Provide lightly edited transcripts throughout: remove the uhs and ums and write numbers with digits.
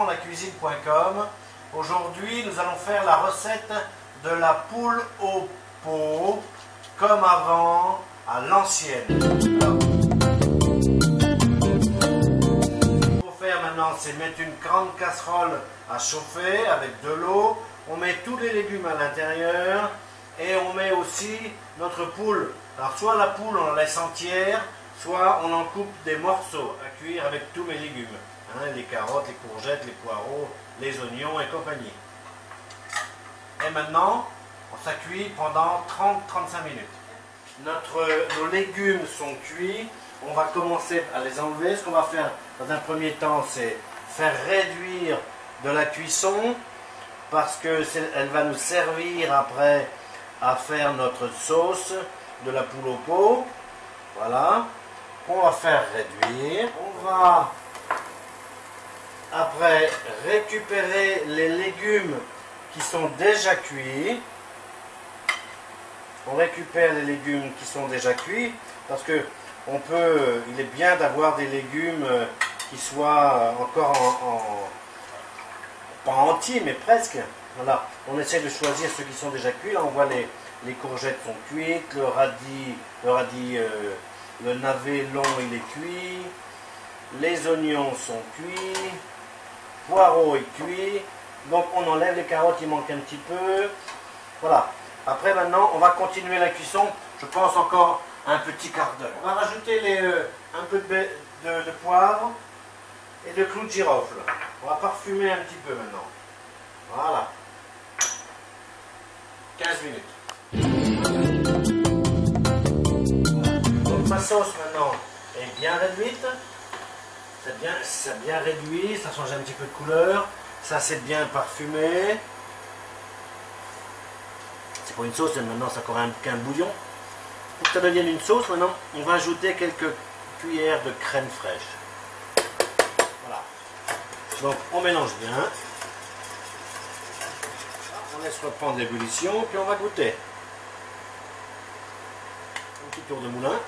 j'apprends-la-cuisine.com. Aujourd'hui, nous allons faire la recette de la poule au pot, comme avant, à l'ancienne. Ce qu'il faut faire maintenant, c'est mettre une grande casserole à chauffer avec de l'eau. On met tous les légumes à l'intérieur et on met aussi notre poule. Alors soit la poule on la laisse entière, soit on en coupe des morceaux à cuire avec tous mes légumes. Hein, les carottes, les courgettes, les poireaux, les oignons et compagnie. Et maintenant, ça cuit pendant 30-35 minutes. Nos légumes sont cuits. On va commencer à les enlever. Ce qu'on va faire dans un premier temps, c'est faire réduire de la cuisson parce qu'elle va nous servir après à faire notre sauce de la poule au pot. Voilà. On va faire réduire. On va après récupérer les légumes qui sont déjà cuits. On récupère les légumes qui sont déjà cuits parce que il est bien d'avoir des légumes qui soient encore pas entiers mais presque. Voilà. On essaie de choisir ceux qui sont déjà cuits. Là on voit les courgettes sont cuites, le navet long il est cuit, les oignons sont cuits, poireau est cuit, donc on enlève les carottes, il manque un petit peu. Voilà. Après maintenant on va continuer la cuisson, je pense encore un petit quart d'heure. On va rajouter un peu de poivre et de clous de girofle. On va parfumer un petit peu maintenant. Voilà. 15 minutes. Donc ma sauce maintenant est bien réduite. C'est bien réduit, ça change un petit peu de couleur. Ça c'est bien parfumé. C'est pas une sauce, maintenant ça corrige qu'un bouillon. Pour que ça devienne une sauce, maintenant on va ajouter quelques cuillères de crème fraîche. Voilà. Donc on mélange bien. On laisse reprendre l'ébullition, puis on va goûter. Un petit tour de moulin.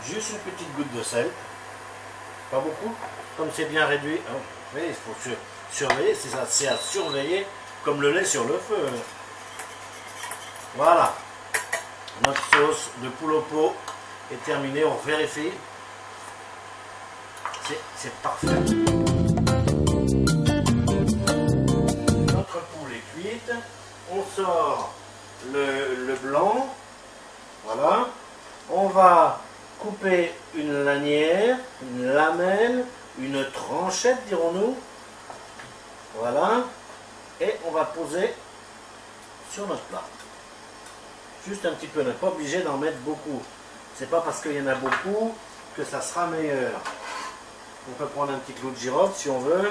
Juste une petite goutte de sel. Pas beaucoup. Comme c'est bien réduit. Hein, oui, il faut surveiller. C'est à surveiller comme le lait sur le feu. Voilà. Notre sauce de poule au pot est terminée. On vérifie. C'est parfait. Notre poule est cuite. On sort le blanc. Voilà. On va couper une lanière, une lamelle, une tranchette, dirons-nous. Voilà. Et on va poser sur notre plat. Juste un petit peu, on n'est pas obligé d'en mettre beaucoup. C'est pas parce qu'il y en a beaucoup que ça sera meilleur. On peut prendre un petit clou de girofle si on veut,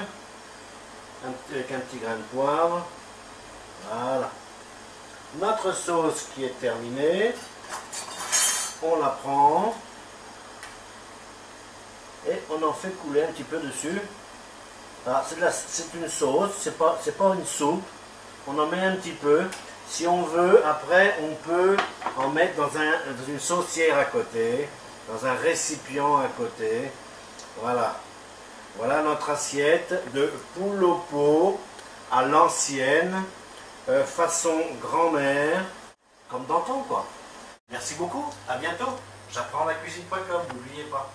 avec un petit grain de poivre. Voilà. Notre sauce qui est terminée, on la prend et on en fait couler un petit peu dessus. C'est une sauce, c'est pas une soupe. On en met un petit peu. Si on veut, après, on peut en mettre dans une saucière à côté, dans un récipient à côté. Voilà. Voilà notre assiette de poule au pot à l'ancienne, façon grand-mère, comme d'antan quoi. Merci beaucoup, à bientôt. J'apprends-la-cuisine.com, n'oubliez pas.